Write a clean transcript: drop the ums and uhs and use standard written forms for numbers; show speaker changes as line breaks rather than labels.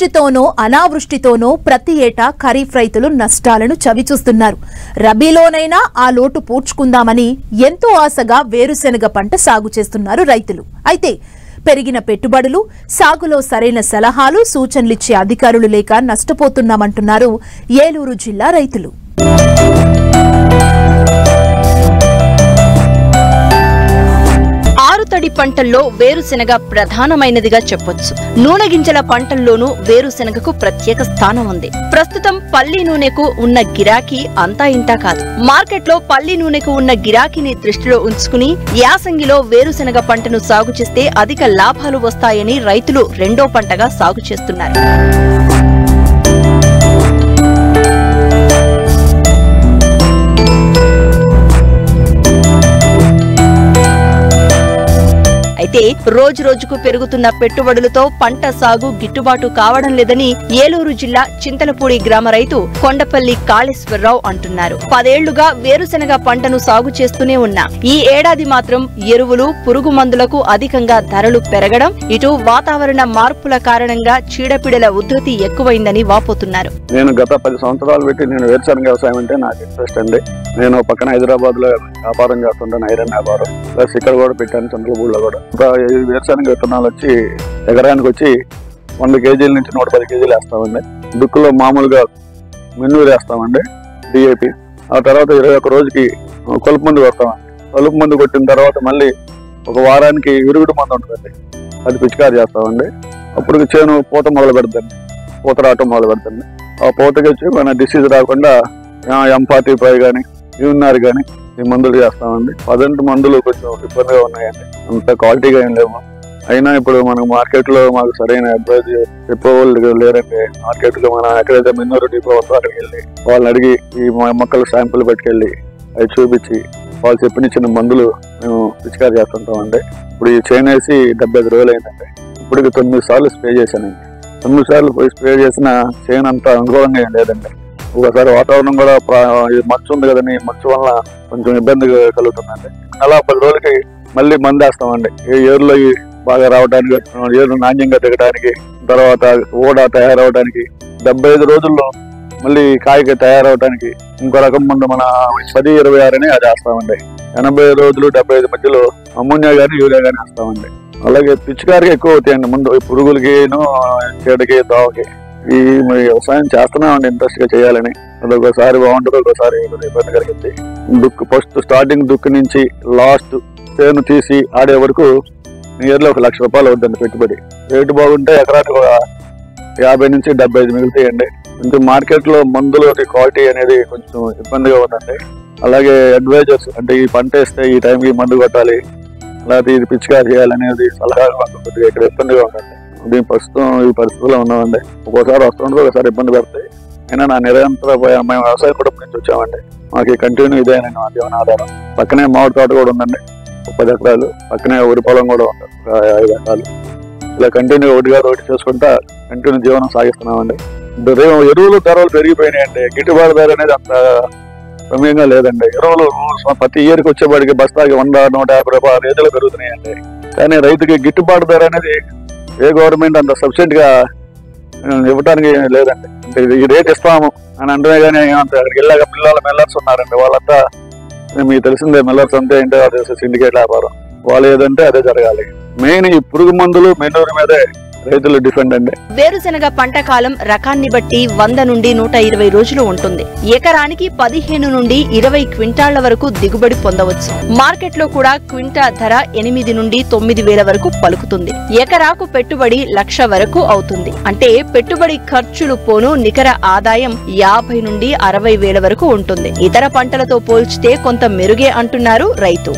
వృష్టితోనో అనావృష్టితోనో ప్రతి ఏటా ఖరీఫ్ రైతులు నష్టాలను చవిచూస్తున్నారు. రబీలోనైనా ఆ లోటు పూడ్చుకుందామని ఎంతో ఆశగా వేరుశెనగ పంట సాగు చేస్తున్నారు రైతులు. అయితే పెరిగిన పెట్టుబడులు, సాగులో సరైన సలహాలు, సూచనలిచ్చే అధికారులు లేక నష్టపోతున్నామంటున్నారు ఏలూరు జిల్లా రైతులు.
ఆరుతడి పంటల్లో వేరుశెనగ ప్రధానమైనదిగా చెప్పొచ్చు. నూనె గింజల పంటల్లోనూ వేరుశెనగకు ప్రత్యేక స్థానం ఉంది. ప్రస్తుతం పల్లి నూనెకు ఉన్న గిరాకీ అంతా ఇంతా కాదు. మార్కెట్లో పల్లి నూనెకు ఉన్న గిరాకీని దృష్టిలో ఉంచుకుని యాసంగిలో వేరుశెనగ పంటను సాగు చేస్తే అధిక లాభాలు వస్తాయని రైతులు రెండో పంటగా సాగు చేస్తున్నారు. అయితే రోజు రోజుకు పెరుగుతున్న పెట్టుబడులతో పంట సాగు గిట్టుబాటు కావడం లేదని ఏలూరు జిల్లా చింతలపూడి గ్రామ రైతు కొండపల్లి కాళేశ్వరరావు అంటున్నారు. 10 ఏళ్లుగా వేరుశెనగ పంటను సాగు చేస్తూనే ఉన్నా ఈ ఏడాది మాత్రం ఎరువులు, పురుగు మందులకు అధికంగా ధరలు పెరగడం, ఇటు వాతావరణ మార్పుల కారణంగా చీడపీడల ఉధృతి ఎక్కువైందని వాపోతున్నారు.
నేను గత 10 సంవత్సరాలు పెట్టి నేను వేరుశెనగ వ్యవసాయం అంటే నాకు ఇంట్రెస్ట్ అండి. నేను పక్కన హైదరాబాద్ లో వ్యాపారం చేస్తుంటాను, ఐరన్ వ్యాపారం. ప్లస్ ఇక్కడ కూడా పెట్టాను, చంద్రపూడిలో కూడా. వేరుశెనగ విత్తనాలు వచ్చి ఎకరానికి వచ్చి 100 కేజీల నుంచి 110 కేజీలు వేస్తామండి. దుక్కులో మామూలుగా మెన్నూరు వేస్తామండి, డిఏపి. ఆ తర్వాత 21 రోజుకి కలుపు మందు కొడతామండి. కలుపు మందు కొట్టిన తర్వాత మళ్ళీ ఒక వారానికి విరుగుడు మందు ఉంటుందండి, అది పిచికారి చేస్తామండి. అప్పుడు చేను పూత మొదలు పెడుతుంది, పూత రావటం మొదలు పెడుతుంది. ఆ పూతకి వచ్చి మన డిసీజ్ రాకుండా M45 కానీ యూనార్ కానీ ఈ మందులు చేస్తామండి. 10 మందులు కొంచెం ఇబ్బందిగా ఉన్నాయండి, అంత క్వాలిటీగా ఏం లేవు. అయినా ఇప్పుడు మనకు మార్కెట్ లో మాకు సరైన అడ్వైజ్ చెప్పేవాళ్ళు లేరండి. మార్కెట్ లో మనం ఎక్కడైతే మిన్నూరు డిపో ఉందో అక్కడికి వెళ్ళి వాళ్ళని అడిగి ఈ మొక్కలు శాంపుల్ పట్టుకెళ్ళి అవి చూపించి వాళ్ళు చెప్పిన మందులు మేము పిచికారి చేస్తుంటామండి. ఇప్పుడు ఈ చేను వేసి 75 రోజులు అయిందండి. ఇప్పటికి 9 సార్లు స్ప్రే చేశానండి. 9 సార్లు పోయి స్ప్రే చేసిన చేను అంతా అనుకూలంగా ఏం లేదండి. ఒకసారి వాతావరణం కూడా మచ్చ ఉంది కదండి, మచ్చ వల్ల కొంచెం ఇబ్బంది కలుగుతుందండి. అలా 10 రోజులకి మళ్ళీ మందు వేస్తామండి. ఏరులో బాగా రావడానికి, ఏరు నాణ్యంగా దిగడానికి, తర్వాత ఓడ తయారవడానికి, 75 రోజుల్లో మళ్ళీ కాయకి తయారవడానికి ఇంకో రకం మందు మన 10-26 అని అది వేస్తామండి. 80 రోజులు 75 మధ్యలో అమ్మోనియా కానీ యూరియా కానీ వేస్తామండి. అలాగే పిచికారికి ఎక్కువ అవుతాయండి ముందు, పురుగులకి, చీడకి, దోవకి. ఈ వ్యవసాయం చేస్తున్నామండి ఇంట్రెస్ట్ గా చేయాలని. అది ఒకసారి బాగుంటుంది, ఒకసారి ఇబ్బంది కలిగింది. దుక్కు ఫస్ట్ స్టార్టింగ్ దుక్కు నుంచి లాస్ట్ చేను తీసి ఆడే వరకు నియర్లీ 1 లక్ష రూపాయలు అవుతుంది పెట్టుబడి. రేటు బాగుంటే ఎకరానికి 50 నుంచి 75 మిగులుతాయండి. కొంచెం మార్కెట్ లో మందుల క్వాలిటీ అనేది కొంచెం ఇబ్బందిగా ఉందండి. అలాగే అడ్వైజర్స్ అంటే ఈ పంట వేస్తే ఈ టైంకి మందు కొట్టాలి, లేకపోతే ఇది పిచికారి చేయాలనేది సలహా కొద్దిగా ఇక్కడ ఇబ్బందిగా ఉందండి. దీని ప్రస్తుతం ఈ పరిస్థితుల్లో ఉన్నామండి. ఒక్కోసారి వస్తుండదు, ఒకసారి ఇబ్బంది పెడతాయి. అయినా నా నిరంతర మేము వ్యవసాయ కుటుంబం నుంచి వచ్చామండి. మాకు కంటిన్యూ ఇదేనండి మా జీవన ఆధారం. పక్కనే మామిడి తోట కూడా ఉందండి, 10 ఎకరాలు. పక్కనే వరి పొలం కూడా ఉంది, 5 ఎకరాలు. ఇలా కంటిన్యూ ఒకటి చేసుకుంటా కంటిన్యూ జీవనం సాగిస్తున్నామండి. ఎరువులు ధరలు పెరిగిపోయినాయండి. గిట్టుబాటు ధర అనేది అంత సమయంగా లేదండి. ఎరువులు ప్రతి ఇయర్కి వచ్చేవాడికి బస్తాకి 100-150 రూపాయల రేట్లు పెరుగుతున్నాయండి. కానీ రైతుకి గిట్టుబాటు ధర అనేది ఏ గవర్నమెంట్ అంత సబ్సిడెంట్ గా ఇవ్వడానికి లేదండి. అంటే ఈ రేట్ ఇస్తాము అని అంటే కానీ అక్కడికి వెళ్ళాక మిల్లర్స్ ఉన్నారండి. వాళ్ళంతా మీకు తెలిసిందే, మిల్లర్స్ అంతే ఏంటో అదే సిండికేట్ వ్యాపారం. వాళ్ళు ఏదంటే అదే జరగాలి. మెయిన్ ఈ పురుగు మందులు మెన్నూరు మీదే రైతులు డిఫెండ్ అండి.
వేరుశెనగ పంట కాలం రకాన్ని బట్టి 100 నుండి 120 రోజులు ఉంటుంది. ఎకరానికి 15 నుండి 20 క్వింటాళ్ల వరకు దిగుబడి పొందవచ్చు. మార్కెట్ లో కూడా క్వింటా ధర 8 నుండి 9 వేల వరకు పలుకుతుంది. ఎకరాకు పెట్టుబడి 1 లక్ష వరకు అవుతుంది. అంటే పెట్టుబడి ఖర్చులు పోను నికర ఆదాయం 50 నుండి 60 వేల వరకు ఉంటుంది. ఇతర పంటలతో పోల్చితే కొంత మెరుగే అంటున్నారు రైతు.